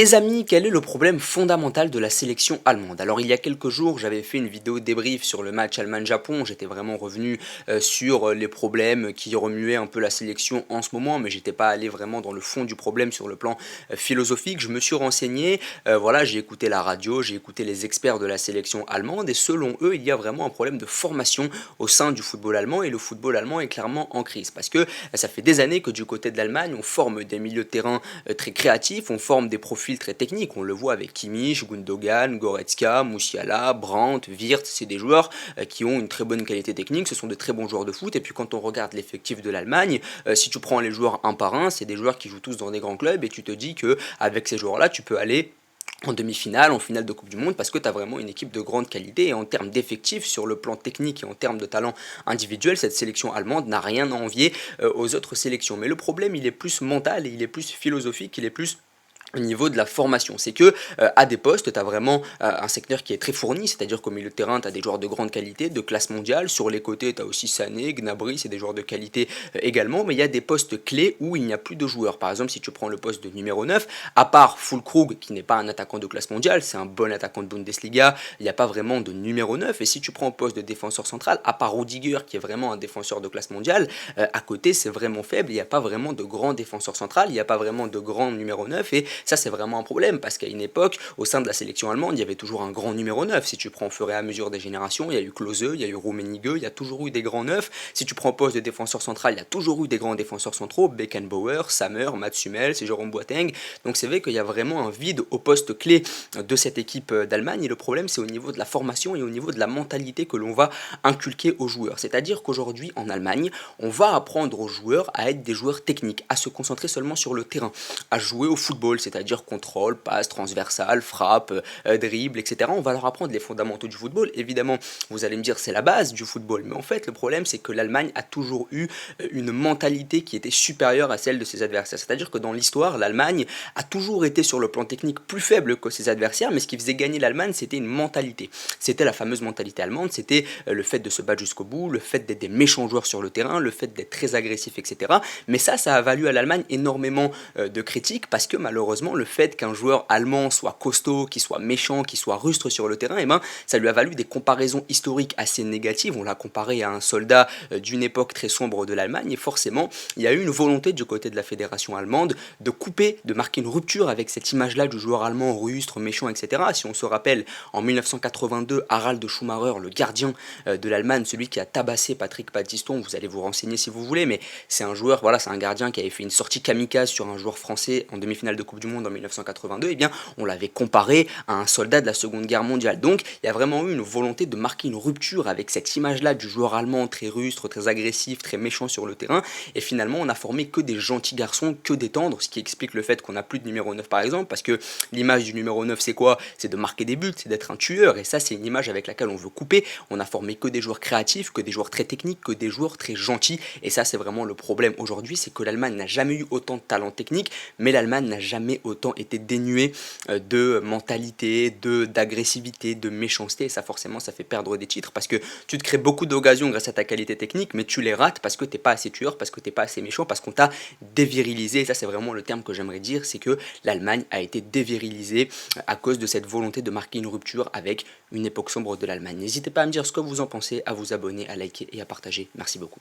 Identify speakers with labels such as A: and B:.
A: Les amis, quel est le problème fondamental de la sélection allemande? Alors il y a quelques jours, j'avais fait une vidéo débrief sur le match Allemagne-Japon, j'étais vraiment revenu sur les problèmes qui remuaient un peu la sélection en ce moment, mais j'étais pas allé vraiment dans le fond du problème sur le plan philosophique. Je me suis renseigné, voilà, j'ai écouté la radio, j'ai écouté les experts de la sélection allemande, et selon eux, il y a vraiment un problème de formation au sein du football allemand, et le football allemand est clairement en crise, parce que ça fait des années que du côté de l'Allemagne, on forme des milieux de terrain très créatifs, on forme des profils très techniques, on le voit avec Kimmich, Gundogan, Goretzka, Musiala, Brandt, Wirtz, c'est des joueurs qui ont une très bonne qualité technique, ce sont de très bons joueurs de foot, et puis quand on regarde l'effectif de l'Allemagne, si tu prends les joueurs un par un, c'est des joueurs qui jouent tous dans des grands clubs, et tu te dis que avec ces joueurs-là, tu peux aller en demi-finale, en finale de Coupe du Monde, parce que tu as vraiment une équipe de grande qualité, et en termes d'effectifs, sur le plan technique et en termes de talent individuel, cette sélection allemande n'a rien à envier aux autres sélections. Mais le problème, il est plus mental, et il est plus philosophique, il est plus au niveau de la formation. C'est que à des postes, tu as vraiment un secteur qui est très fourni, c'est-à-dire qu'au milieu de terrain, tu as des joueurs de grande qualité, de classe mondiale. Sur les côtés, tu as aussi Sané, Gnabry, c'est des joueurs de qualité également, mais il y a des postes clés où il n'y a plus de joueurs. Par exemple, si tu prends le poste de numéro 9, à part Füllkrug, qui n'est pas un attaquant de classe mondiale, c'est un bon attaquant de Bundesliga, il n'y a pas vraiment de numéro 9. Et si tu prends le poste de défenseur central, à part Rudiger, qui est vraiment un défenseur de classe mondiale, à côté, c'est vraiment faible, il n'y a pas vraiment de grand défenseur central, il n'y a pas vraiment de grand numéro 9, et ça, c'est vraiment un problème, parce qu'à une époque, au sein de la sélection allemande, il y avait toujours un grand numéro 9. Si tu prends au fur et à mesure des générations, il y a eu Klose, il y a eu Rummenigge, il y a toujours eu des grands neufs. Si tu prends au poste de défenseur central, il y a toujours eu des grands défenseurs centraux, Beckenbauer, Sammer, Mats Hummels, c'est Jérôme Boateng. Donc c'est vrai qu'il y a vraiment un vide au poste clé de cette équipe d'Allemagne, et le problème, c'est au niveau de la formation et au niveau de la mentalité que l'on va inculquer aux joueurs. C'est-à-dire qu'aujourd'hui, en Allemagne, on va apprendre aux joueurs à être des joueurs techniques, à se concentrer seulement sur le terrain, à jouer au football, c'est-à-dire contrôle, passe, transversale, frappe, dribble, etc. On va leur apprendre les fondamentaux du football. Évidemment, vous allez me dire c'est la base du football, mais en fait le problème c'est que l'Allemagne a toujours eu une mentalité qui était supérieure à celle de ses adversaires. C'est-à-dire que dans l'histoire, l'Allemagne a toujours été sur le plan technique plus faible que ses adversaires, mais ce qui faisait gagner l'Allemagne, c'était une mentalité. C'était la fameuse mentalité allemande, c'était le fait de se battre jusqu'au bout, le fait d'être des méchants joueurs sur le terrain, le fait d'être très agressif, etc. Mais ça a valu à l'Allemagne énormément de critiques, parce que malheureusement le fait qu'un joueur allemand soit costaud, qu'il soit méchant, qu'il soit rustre sur le terrain, et ben, ça lui a valu des comparaisons historiques assez négatives. On l'a comparé à un soldat d'une époque très sombre de l'Allemagne, et forcément, il y a eu une volonté du côté de la fédération allemande de couper, de marquer une rupture avec cette image-là du joueur allemand rustre, méchant, etc. Si on se rappelle, en 1982, Harald Schumacher, le gardien de l'Allemagne, celui qui a tabassé Patrick Battiston, vous allez vous renseigner si vous voulez, mais c'est un joueur, voilà, c'est un gardien qui avait fait une sortie kamikaze sur un joueur français en demi-finale de Coupe du Monde en 1982, et bien on l'avait comparé à un soldat de la Seconde Guerre mondiale. Donc il y a vraiment eu une volonté de marquer une rupture avec cette image-là du joueur allemand très rustre, très agressif, très méchant sur le terrain, et finalement on a formé que des gentils garçons, que des tendres, ce qui explique le fait qu'on n'a plus de numéro 9 par exemple, parce que l'image du numéro 9 c'est quoi? C'est de marquer des buts, c'est d'être un tueur, et ça c'est une image avec laquelle on veut couper. On a formé que des joueurs créatifs, que des joueurs très techniques, que des joueurs très gentils, et ça c'est vraiment le problème aujourd'hui, c'est que l'Allemagne n'a jamais eu autant de talent technique, mais l'Allemagne n'a jamais autant été dénuée de mentalité, d'agressivité, de méchanceté, et ça forcément ça fait perdre des titres, parce que tu te crées beaucoup d'occasions grâce à ta qualité technique, mais tu les rates parce que t'es pas assez tueur, parce que t'es pas assez méchant, parce qu'on t'a dévirilisé. Et ça c'est vraiment le terme que j'aimerais dire, c'est que l'Allemagne a été dévirilisée à cause de cette volonté de marquer une rupture avec une époque sombre de l'Allemagne. N'hésitez pas à me dire ce que vous en pensez, à vous abonner, à liker et à partager. Merci beaucoup.